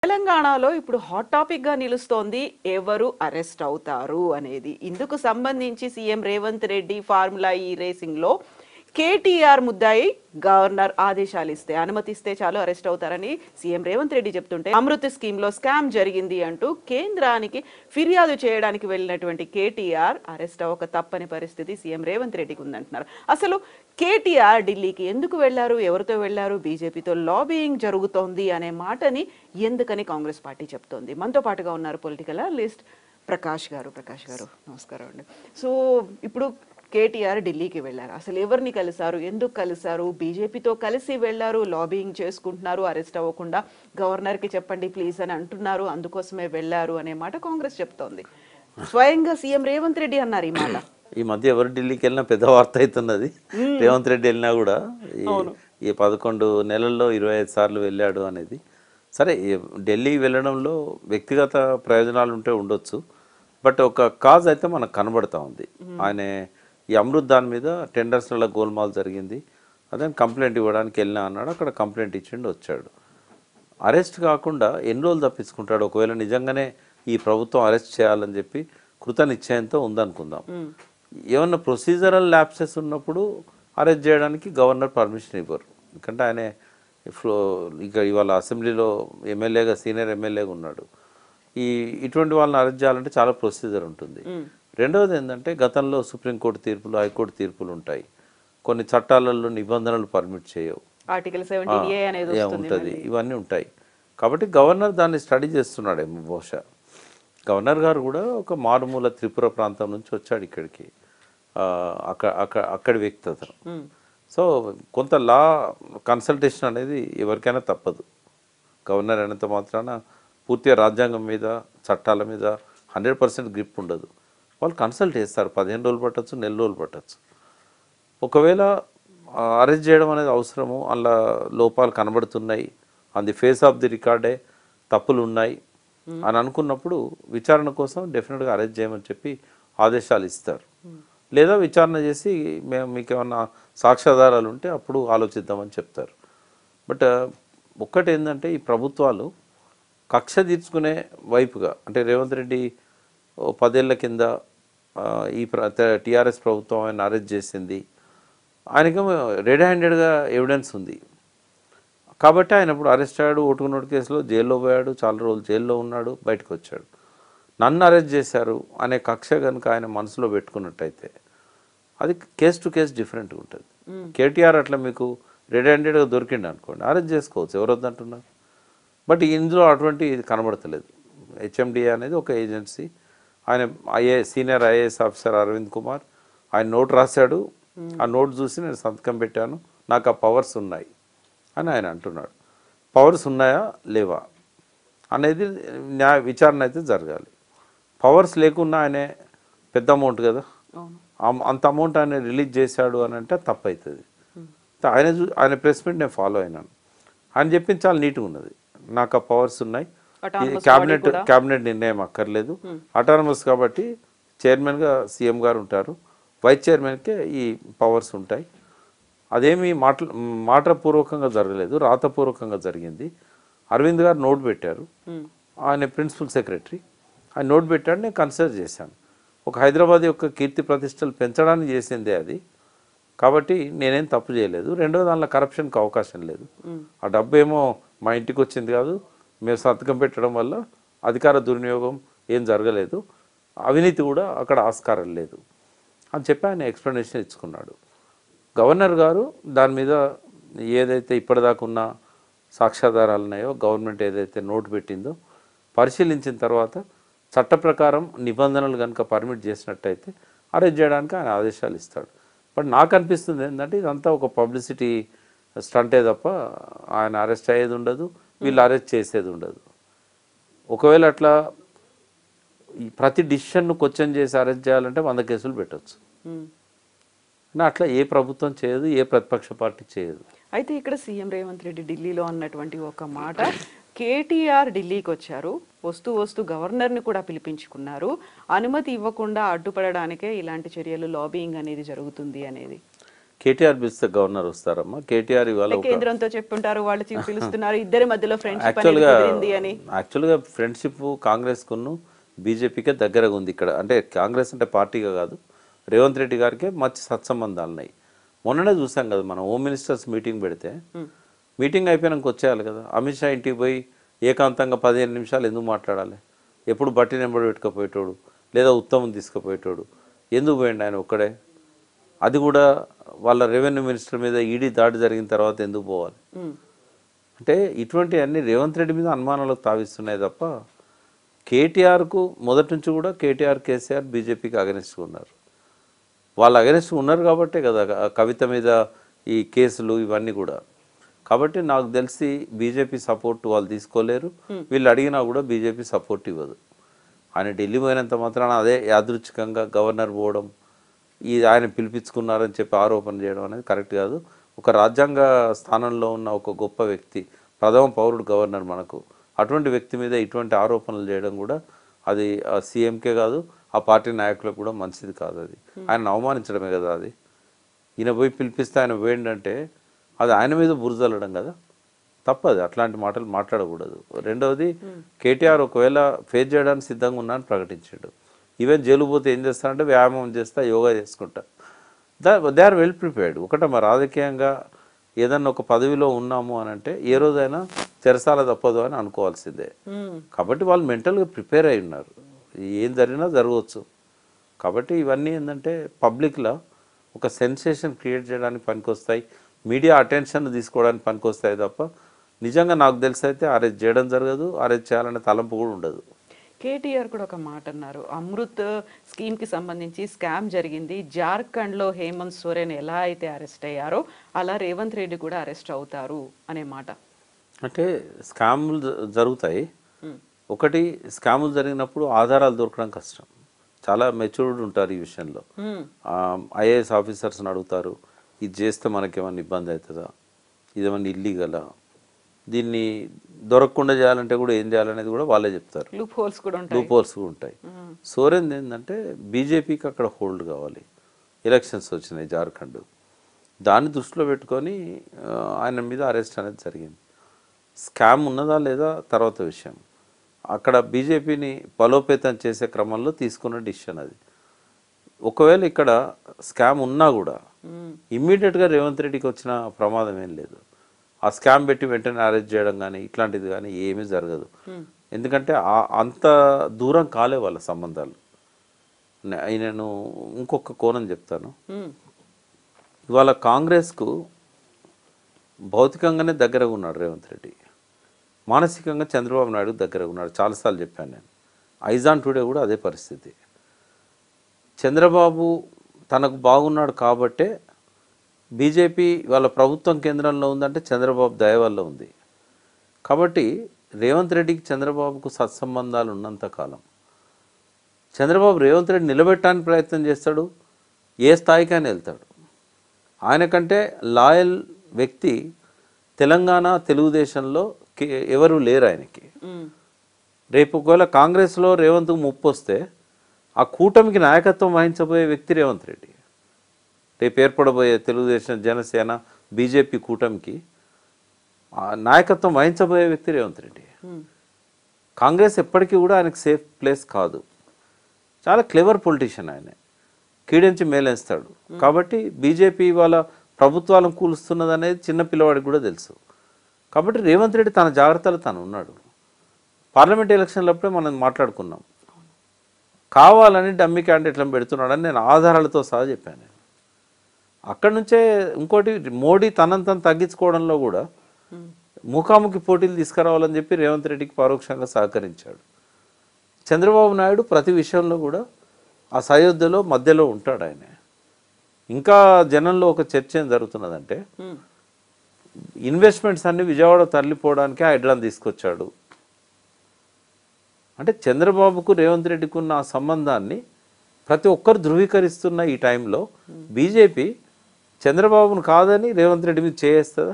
తెలంగాణలో ఇప్పుడు hot topic గా నిలుస్తోంది ఎవరు అరెస్ట్ అవుతారు అనేది. ఇందుకు సంబంధించి సీఎం రేవంత్ రెడ్డి ఫార్ములా ఈ రేసింగ్ లో కేటీఆర్ ముద్దాయి గవర్నర్ ఆదేశాలు ఇస్తే అనుమతిస్తే చాలు అరెస్ట్ అవుతారని సీఎం రేవంత్ రెడ్డి చెప్తుంటే, అమృత్ స్కీమ్ లో స్కామ్ జరిగింది అంటూ కేంద్రానికి ఫిర్యాదు చేయడానికి వెళ్ళినటువంటి కేటీఆర్ అరెస్ట్ అవ్వక తప్పని పరిస్థితి సీఎం రేవంత్ రెడ్డికి ఉందంటున్నారు. అసలు కేటీఆర్ ఢిల్లీకి ఎందుకు వెళ్లారు, ఎవరితో వెళ్లారు, బీజేపీతో లాబియింగ్ జరుగుతోంది అనే మాటని ఎందుకని కాంగ్రెస్ పార్టీ చెప్తోంది? మనతో పాటుగా ఉన్నారు పొలిటికల్ అనలిస్ట్ ప్రకాష్ గారు. నమస్కారం అండి. సో ఇప్పుడు కేటీఆర్ ఢిల్లీకి వెళ్ళారు. అసలు ఎవరిని కలిశారు, ఎందుకు కలిశారు? బీజేపీతో కలిసి వెళ్ళారు, లాబియింగ్ చేసుకుంటున్నారు, అరెస్ట్ అవ్వకుండా గవర్నర్కి చెప్పండి ప్లీజ్ అని అంటున్నారు, అందుకోసమే వెళ్ళారు అనే మాట కాంగ్రెస్ చెప్తోంది. స్వయంగా సీఎం రేవంత్ రెడ్డి అన్నారు ఈ మాట. ఈ మధ్య ఎవరు ఢిల్లీకి వెళ్ళినా పెద్ద వార్త అవుతున్నది. రేవంత్ రెడ్డి వెళ్ళినా కూడా ఈ 11 నెలల్లో 25 సార్లు వెళ్ళాడు అనేది. సరే, ఢిల్లీ వెళ్ళడంలో వ్యక్తిగత ప్రయోజనాలు ఉంటే ఉండొచ్చు, బట్ ఒక కాజ్ అయితే మనకు కనబడతా ఉంది. ఆయన ఈ అమృత్ దాని మీద టెండర్స్లలో గోల్మాల్ జరిగింది, అదే కంప్లైంట్ ఇవ్వడానికి వెళ్ళినా అన్నాడు. అక్కడ కంప్లైంట్ ఇచ్చిండు, వచ్చాడు. అరెస్ట్ కాకుండా ఎన్ని రోజులు తప్పించుకుంటాడు? ఒకవేళ నిజంగానే ఈ ప్రభుత్వం అరెస్ట్ చేయాలని చెప్పి కృత నిశ్చయంతో ఉందనుకుందాం. ఏమన్నా ప్రొసీజరల్ ల్యాప్సెస్ ఉన్నప్పుడు అరెస్ట్ చేయడానికి గవర్నర్ పర్మిషన్ ఇవ్వరు. ఎందుకంటే ఆయన ఇక ఇవాళ అసెంబ్లీలో ఎమ్మెల్యేగా, సీనియర్ ఎమ్మెల్యేగా ఉన్నాడు. ఇటువంటి వాళ్ళని అరెస్ట్ చేయాలంటే చాలా ప్రొసీజర్ ఉంటుంది. రెండవది ఏంటంటే, గతంలో సుప్రీంకోర్టు తీర్పులు, హైకోర్టు తీర్పులు ఉంటాయి. కొన్ని చట్టాలలో నిబంధనలు పర్మిట్ చేయవు, ఆర్టికల్ 17A అనేది ఉంటుంది, ఇవన్నీ ఉంటాయి. కాబట్టి గవర్నర్ దాన్ని స్టడీ చేస్తున్నాడేమో బహుశా. గవర్నర్ గారు కూడా ఒక మారుమూల త్రిపుర ప్రాంతం నుంచి వచ్చాడు ఇక్కడికి, అక్కడి వ్యక్తి అతను. సో కొంత లా కన్సల్టేషన్ అనేది ఎవరికైనా తప్పదు. గవర్నర్ అయినంత మాత్రాన పూర్తిగా రాజ్యాంగం మీద, చట్టాల మీద 100% గ్రిప్ ఉండదు. వాళ్ళు కన్సల్ట్ చేస్తారు. 15 రోజులు పట్టచ్చు, నెల రోజులు పట్టచ్చు. ఒకవేళ అరెస్ట్ చేయడం అనేది అవసరము, అలా లోపాలు కనబడుతున్నాయి, on the face of the రికార్డే తప్పులు ఉన్నాయి అని అనుకున్నప్పుడు విచారణ కోసం డెఫినెట్గా అరెస్ట్ చేయమని చెప్పి ఆదేశాలు ఇస్తారు. లేదా విచారణ చేసి మేము మీకు ఏమన్నా సాక్ష్యాధారాలు ఉంటే అప్పుడు ఆలోచిద్దామని చెప్తారు. బట్ ఒక్కటి ఏంటంటే, ఈ ప్రభుత్వాలు కక్ష తీర్చుకునే వైపుగా, అంటే రేవంత్ రెడ్డి 10 ఏళ్ల కింద ఈ టీఆర్ఎస్ ప్రభుత్వం ఆయన అరెస్ట్ చేసింది, ఆయనకేమో రెడ్ హ్యాండెడ్గా ఎవిడెన్స్ ఉంది కాబట్టి ఆయన ఇప్పుడు అరెస్ట్ అయ్యాడు. ఓటుకు నోటు కేసులో జైల్లో పోయాడు, చాలా రోజులు జైల్లో ఉన్నాడు, బయటకు వచ్చాడు. నన్ను అరెస్ట్ చేశారు అనే కక్ష కనుక ఆయన మనసులో పెట్టుకున్నట్టయితే అది కేస్ టు కేస్ డిఫరెంట్గా ఉంటుంది. కేటీఆర్ అట్లా మీకు రెడ్ హ్యాండెడ్గా దొరికిండు అనుకోండి, అరెస్ట్ చేసుకోవచ్చు, ఎవరు వద్దంటున్నారు. బట్ ఇందులో అటువంటి ఇది కనబడతలేదు. హెచ్ఎండిఏ అనేది ఒక ఏజెన్సీ. ఆయన senior IAS officer Arvind Kumar ఆయన నోట్ రాశాడు, ఆ నోట్ చూసి నేను సంతకం పెట్టాను, నాకు ఆ పవర్స్ ఉన్నాయి అని ఆయన అంటున్నాడు. పవర్స్ ఉన్నాయా లేవా అనేది విచారణ అయితే జరగాలి. పవర్స్ లేకున్నా ఆయనే పెద్ద అమౌంట్ కదా, అంత అమౌంట్ ఆయన రిలీజ్ చేశాడు అని అంటే తప్పు అవుతుంది. ఆయన ప్రెస్ మీట్ నేను ఫాలో అయినాను. ఆయన చెప్పింది చాలా నీట్గా ఉన్నది, నాకు ఆ పవర్స్ ఉన్నాయి, క్యాబినెట్ నిర్ణయం అక్కర్లేదు, అటానమస్ కాబట్టి చైర్మన్గా సీఎం గారు ఉంటారు, వైస్ చైర్మన్కే ఈ పవర్స్ ఉంటాయి. అదేమి మాటపూర్వకంగా జరగలేదు, రాతపూర్వకంగా జరిగింది. అరవింద్ గారు నోట్ పెట్టారు, ఆయన ప్రిన్సిపల్ సెక్రటరీ, ఆయన నోట్ పెట్టాడు, నేను కన్సిడర్ చేశాను. ఒక హైదరాబాద్ యొక్క కీర్తి ప్రతిష్టలు పెంచడానికి చేసిందే అది, కాబట్టి నేనేం తప్పు చేయలేదు. రెండో దానిలో కరప్షన్కి అవకాశం లేదు. ఆ డబ్బు ఏమో మా ఇంటికి వచ్చింది కాదు, మేము సంతకం పెట్టడం వల్ల అధికార దుర్వినియోగం ఏం జరగలేదు, అవినీతి కూడా అక్కడ ఆస్కారం లేదు అని చెప్పి ఆయన ఎక్స్ప్లెనేషన్ ఇచ్చుకున్నాడు. గవర్నర్ గారు దాని మీద ఏదైతే ఇప్పటిదాకా ఉన్న సాక్ష్యాధారాలు ఉన్నాయో, గవర్నమెంట్ ఏదైతే నోటు పెట్టిందో పరిశీలించిన తర్వాత చట్ట ప్రకారం నిబంధనలు కనుక పర్మిట్ చేసినట్టయితే అరెస్ట్ చేయడానికి ఆయన ఆదేశాలు ఇస్తాడు. బట్ నాకు అనిపిస్తుంది ఏంటంటే, ఇదంతా ఒక పబ్లిసిటీ స్టంటే తప్ప ఆయన అరెస్ట్ అయ్యేది ఉండదు, వీళ్ళు అరెస్ట్ చేసేది ఉండదు. ఒకవేళ అట్లా ప్రతి డిసిషన్ను క్వశ్చన్ చేసి అరెస్ట్ చేయాలంటే 100 కేసులు పెట్టవచ్చు. అట్లా ఏ ప్రభుత్వం చేయదు, ఏ ప్రతిపక్ష పార్టీ చేయదు. అయితే ఇక్కడ సీఎం రేవంత్ రెడ్డి ఢిల్లీలో అన్నటువంటి ఒక మాట, కేటీఆర్ ఢిల్లీకి వచ్చారు, వస్తూ గవర్నర్ని కూడా పిలిపించుకున్నారు, అనుమతి ఇవ్వకుండా అడ్డుపడడానికే ఇలాంటి చర్యలు, లాబియింగ్ అనేది జరుగుతుంది అనేది. కేటీఆర్ పిలిస్తే గవర్నర్ వస్తారమ్మా. కేటీఆర్ ఇవాళ ఒక కేంద్రంతో చెప్పుంటారు, వాళ్ళు పిలుస్తున్నారు, ఇద్దరి మధ్యలో ఫ్రెండ్షిప్ యాక్చువల్గా కుదిరింది అని. యాక్చువల్గా ఫ్రెండ్షిప్ కాంగ్రెస్కును బీజేపీకే దగ్గరగా ఉంది ఇక్కడ. అంటే కాంగ్రెస్ అంటే పార్టీగా కాదు, రేవంత్ రెడ్డి గారికి మంచి సత్సంబంధాలు ఉన్నాయి. మొన్ననే చూసాం కదా మనం, హోమ్ మినిస్టర్స్ మీటింగ్ పెడితే మీటింగ్ అయిపోయినాక వచ్చేయాలి కదా. అమిత్ షా ఇంటికి పోయి ఏకాంతంగా 15 నిమిషాలు ఎందుకు మాట్లాడాలి? ఎప్పుడు బట్టి నెంబడి పెట్టుకుపోయేటోడు, లేదా ఉత్తమం తీసుకుపోయేటోడు, ఎందుకు పోయిండు ఆయన ఒక్కడే? అది కూడా వాళ్ళ రెవెన్యూ మినిస్టర్ మీద ఈడీ దాడి జరిగిన తర్వాత ఎందుకు పోవాలి? అంటే ఇటువంటి అన్ని రేవంత్ రెడ్డి మీద అనుమానాలకు తావిస్తున్నాయి తప్ప, కేటీఆర్కు మొదటి నుంచి కూడా కేటీఆర్ కేసీఆర్ బీజేపీకి అగెనిస్ట్గా ఉన్నారు. వాళ్ళు అగెనిస్ట్గా ఉన్నారు కాబట్టే కదా కవిత మీద ఈ కేసులు ఇవన్నీ కూడా. కాబట్టి నాకు తెలిసి బీజేపీ సపోర్ట్ వాళ్ళు తీసుకోలేరు. వీళ్ళు అడిగినా కూడా బీజేపీ సపోర్ట్ ఇవ్వదు. ఆయన ఢిల్లీ పోయినంత మాత్రాన అదే యాదృచ్ఛికంగా గవర్నర్ పోవడం, ఆయన పిలిపించుకున్నారని చెప్పి ఆరోపణ చేయడం అనేది కరెక్ట్ కాదు. ఒక రాజ్యాంగ స్థానంలో ఉన్న ఒక గొప్ప వ్యక్తి, ప్రథమ పౌరుడు గవర్నర్ మనకు, అటువంటి వ్యక్తి మీద ఇటువంటి ఆరోపణలు చేయడం కూడా అది సీఎంకే కాదు, ఆ పార్టీ నాయకులకు కూడా మంచిది కాదు. అది ఆయన అవమానించడమే కదా. అది ఈయన పోయి పిలిపిస్తే ఆయన పోయిందంటే అది ఆయన మీద బురజల్లడం కదా, తప్పదు. అట్లాంటి మాటలు మాట్లాడకూడదు. రెండవది, కేటీఆర్ ఒకవేళ ఫేస్ చేయడానికి సిద్ధంగా ఉన్నా అని ప్రకటించాడు. ఈవెన్ జైలు పోతే ఏం చేస్తారంటే వ్యాయామం చేస్తా, యోగా చేసుకుంటా. They are well prepared. ఒకట మా రాజకీయంగా ఏదన్నా ఒక పదవిలో ఉన్నాము అని అంటే ఏ రోజైనా చెరసాల తప్పదు అని అనుకోవాల్సిందే. కాబట్టి వాళ్ళు మెంటల్గా ప్రిపేర్ అయి ఉన్నారు, ఏం జరిగినా జరగవచ్చు. కాబట్టి ఇవన్నీ ఏంటంటే పబ్లిక్లో ఒక సెన్సేషన్ క్రియేట్ చేయడానికి పనికొస్తాయి, మీడియా అటెన్షన్ తీసుకోవడానికి పనికొస్తాయి తప్ప నిజంగా నాకు తెలిసి అయితే అరెస్ట్ చేయడం జరగదు, అరెస్ట్ చేయాలనే తలంపు కూడా ఉండదు. కేటీఆర్ కూడా ఒక మాట అన్నారు, అమృత్ స్కీమ్కి సంబంధించి స్కామ్ జరిగింది, జార్ఖండ్లో హేమంత్ సోరెన్ ఎలా అయితే అరెస్ట్ అయ్యారో అలా రేవంత్ రెడ్డి కూడా అరెస్ట్ అవుతారు అనే మాట. అంటే స్కాములు జరుగుతాయి. ఒకటి, స్కాములు జరిగినప్పుడు ఆధారాలు దొరకడం కష్టం. చాలా మెచ్యూర్డ్ ఉంటారు ఈ విషయంలో. ఐఏఎస్ ఆఫీసర్స్ని అడుగుతారు, ఇది చేస్తే మనకేమన్నా ఇబ్బంది అవుతుందా, ఇదేమన్నా ఇల్లీగలా, దీన్ని దొరకకుండా చేయాలంటే కూడా ఏం చేయాలనేది కూడా వాళ్ళే చెప్తారు. లూప్ హోల్స్ కూడా ఉంటాయి. సోరెన్ ఏంటంటే బీజేపీకి అక్కడ హోల్డ్ కావాలి. ఎలక్షన్స్ వచ్చినాయి జార్ఖండ్, దాన్ని దృష్టిలో పెట్టుకొని ఆయన మీద అరెస్ట్ అనేది జరిగింది. స్కామ్ ఉన్నదా లేదా తర్వాత విషయం. అక్కడ బీజేపీని బలోపేతం చేసే క్రమంలో తీసుకున్న డిసిషన్ అది. ఒకవేళ ఇక్కడ స్కామ్ ఉన్నా కూడా ఇమ్మీడియట్గా రేవంత్ రెడ్డికి వచ్చిన ప్రమాదం ఏం లేదు. ఆ స్కామ్ పెట్టి వెంటనే అరెస్ట్ చేయడం కానీ ఇట్లాంటిది కానీ ఏమీ జరగదు. ఎందుకంటే అంత దూరం కాలే వాళ్ళ సంబంధాలు. నేను ఇంకొక కోణం చెప్తాను. ఇవాళ కాంగ్రెస్కు భౌతికంగానే దగ్గరగా ఉన్నాడు రేవంత్ రెడ్డి, మానసికంగా చంద్రబాబు నాయుడు దగ్గరగా ఉన్నాడు. చాలాసార్లు చెప్పాను నేను. ఐజాన్ టుడే కూడా అదే పరిస్థితి. చంద్రబాబు తనకు బాగున్నాడు కాబట్టే బీజేపీ వాళ్ళ ప్రభుత్వం కేంద్రంలో ఉందంటే చంద్రబాబు దయ వల్ల ఉంది. కాబట్టి రేవంత్ రెడ్డికి చంద్రబాబుకు సత్సంబంధాలు ఉన్నంతకాలం చంద్రబాబు రేవంత్ రెడ్డి నిలబెట్టడానికి ప్రయత్నం చేస్తాడు, ఏ స్థాయికైనా వెళ్తాడు. ఆయనకంటే లాయల్ వ్యక్తి తెలంగాణ తెలుగుదేశంలో ఎవరు లేరు ఆయనకి. రేపు ఒకవేళ కాంగ్రెస్లో రేవంత్కు ముప్పు వస్తే ఆ కూటమికి నాయకత్వం వహించబోయే వ్యక్తి రేవంత్ రెడ్డి. రేపు ఏర్పడబోయే తెలుగుదేశం, జనసేన, బీజేపీ కూటమికి నాయకత్వం వహించబోయే వ్యక్తి రేవంత్ రెడ్డి. కాంగ్రెస్ ఎప్పటికీ కూడా ఆయనకు సేఫ్ ప్లేస్ కాదు. చాలా క్లెవర్ పొలిటీషియన్ ఆయన, కీడించి మేలేస్తాడు. కాబట్టి బీజేపీ వాళ్ళ ప్రభుత్వాలను కూలుస్తున్నది అనేది చిన్న పిల్లవాడికి కూడా తెలుసు. కాబట్టి రేవంత్ రెడ్డి తన జాగ్రత్తలు తను ఉన్నాడు. పార్లమెంట్ ఎలక్షన్లప్పుడే మనం మాట్లాడుకున్నాం, కావాలని డమ్మీ క్యాండిడేట్లను పెడుతున్నాడని నేను ఆధారాలతో సహా చెప్పాను. నేను అక్కడి నుంచే ఇంకోటి, మోడీ తనను తను తగ్గించుకోవడంలో కూడా ముఖాముఖి పోటీలు తీసుకురావాలని చెప్పి రేవంత్ రెడ్డికి పరోక్షంగా సహకరించాడు. చంద్రబాబు నాయుడు ప్రతి విషయంలో కూడా ఆ సయోధ్యలో మధ్యలో ఉంటాడు ఆయన. ఇంకా జనంలో ఒక చర్చ ఏం జరుగుతున్నదంటే, ఇన్వెస్ట్మెంట్స్ అన్ని విజయవాడ తరలిపోవడానికి హైడ్రాన్ తీసుకొచ్చాడు అంటే చంద్రబాబుకు రేవంత్ రెడ్డికి ఉన్న ఆ సంబంధాన్ని ప్రతి ఒక్కరు ధృవీకరిస్తున్న ఈ టైంలో బీజేపీ చంద్రబాబును కాదని రేవంత్ రెడ్డి మీద చేస్తుందా?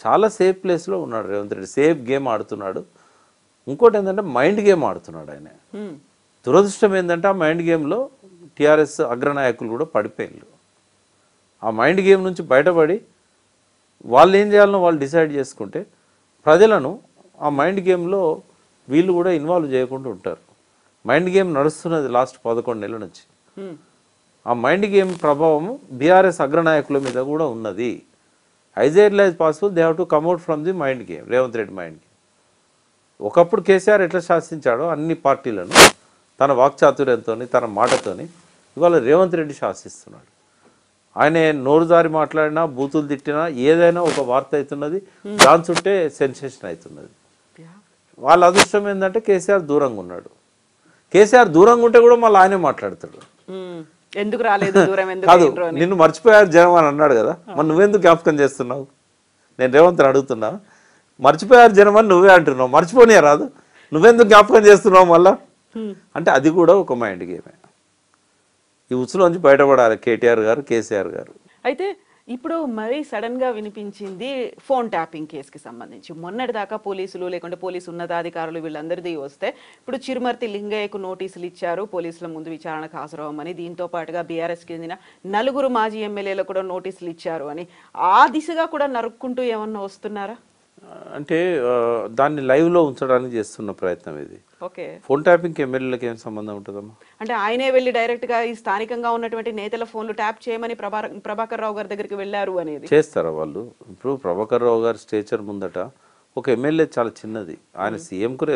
చాలా సేఫ్ ప్లేస్లో ఉన్నాడు రేవంత్ రెడ్డి, సేఫ్ గేమ్ ఆడుతున్నాడు. ఇంకోటి ఏంటంటే మైండ్ గేమ్ ఆడుతున్నాడు ఆయన. దురదృష్టం ఏంటంటే ఆ మైండ్ గేమ్లో టీఆర్ఎస్ అగ్రనాయకులు కూడా పడిపోయారు. ఆ మైండ్ గేమ్ నుంచి బయటపడి వాళ్ళు ఏం చేయాలనో వాళ్ళు డిసైడ్ చేసుకుంటే ప్రజలను ఆ మైండ్ గేమ్లో వీళ్ళు కూడా ఇన్వాల్వ్ చేయకుండా ఉంటారు. మైండ్ గేమ్ నడుస్తున్నది లాస్ట్ 11 నెలల నుంచి. ఆ మైండ్ గేమ్ ప్రభావము బీఆర్ఎస్ అగ్రనాయకుల మీద కూడా ఉన్నది. As early as possible they have to కమ్అట్ from the mind game, Revanth Reddy mind game. ఒకప్పుడు కేసీఆర్ ఎట్లా శాసించాడో అన్ని పార్టీలను తన వాక్చాతుర్యంతో తన మాటతోని ఇవాళ రేవంత్ రెడ్డి శాసిస్తున్నాడు. ఆయన నోరు జారి మాట్లాడినా బూతులు తిట్టినా ఏదైనా ఒక వార్త అవుతున్నది, దాని చుట్టే సెన్సేషన్ అవుతున్నది. వాళ్ళ అదృష్టం ఏంటంటే కేసీఆర్ దూరంగా ఉన్నాడు. కేసీఆర్ దూరంగా ఉంటే కూడా మళ్ళీ ఆయనే మాట్లాడతాడు. ఎందుకు రాలేదు దూరం, కాదు నిన్ను మర్చిపోయారు జనం అని అన్నాడు కదా, మరి నువ్వెందుకు జ్ఞాపకం చేస్తున్నావు? నేను రేవంత్ని అడుగుతున్నా, మర్చిపోయారు జనం అని నువ్వే అంటున్నావు, మర్చిపోనియా రాదు, నువ్వెందుకు జ్ఞాపకం చేస్తున్నావు మళ్ళా అంటే అది కూడా ఒక మైండ్ గేమే. ఈ ఉచ్చులోంచి బయటపడాలి కేటీఆర్ గారు, కేసీఆర్ గారు. అయితే ఇప్పుడు మరీ సడన్ గా వినిపించింది ఫోన్ ట్యాపింగ్ కేసుకి సంబంధించి. మొన్నటి దాకా పోలీసులు లేకుంటే పోలీసు ఉన్నతాధికారులు వీళ్ళందరిది వస్తే ఇప్పుడు చిరుమర్తి లింగయ్యకు నోటీసులు ఇచ్చారు, పోలీసుల ముందు విచారణకు హాజరవ్వమని. దీంతో పాటుగా బీఆర్ఎస్కి చెందిన 4 మాజీ ఎమ్మెల్యేలకు కూడా నోటీసులు ఇచ్చారు అని. ఆ దిశగా కూడా నరుక్కుంటూ ఏమన్నా వస్తున్నారా? అంటే దాన్ని లైవ్లో ఉంచడానికి చేస్తున్న ప్రయత్నం ఇది. ఓకే, ఫోన్ ట్యాపింగ్కి ఎమ్మెల్యేలకు ఏం సంబంధం ఉంటుందమ్మా? అంటే ఆయనే వెళ్ళి డైరెక్ట్గా ఈ స్థానికంగా ఉన్నటువంటి నేతల ఫోన్లు ట్యాప్ చేయమని ప్రభాకర్ రావు గారి దగ్గరికి వెళ్ళారు అనేది చేస్తారా వాళ్ళు? ఇప్పుడు ప్రభాకర్ రావు గారి స్టేచర్ ముందట ఒక ఎమ్మెల్యే చాలా చిన్నది. ఆయన సీఎంకు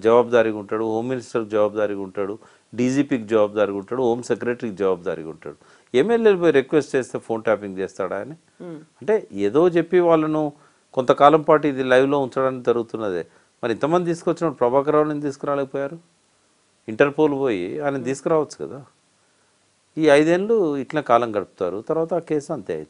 జవాబుదారీగా ఉంటాడు, హోమ్ మినిస్టర్కి జవాబుదారీగా ఉంటాడు, డీజీపీకి జవాబుదారీగా ఉంటాడు, హోమ్ సెక్రటరీకి జవాబుదారీగా ఉంటాడు. ఎమ్మెల్యేలు పోయి రిక్వెస్ట్ చేస్తే ఫోన్ ట్యాపింగ్ చేస్తాడా ఆయన? అంటే ఏదో చెప్పి వాళ్ళను కొంతకాలం పాటు ఇది లైవ్లో ఉంచడానికి జరుగుతున్నదే. మరి ఇంతమంది తీసుకొచ్చినప్పుడు ప్రభాకర్ రావుని తీసుకురాలేకపోయారు? ఇంటర్పోల్ పోయి ఆయన తీసుకురావచ్చు కదా. ఈ 5 ఏళ్ళు ఇట్లా కాలం గడుపుతారు, తర్వాత ఆ కేసు అంతే అవుతుంది.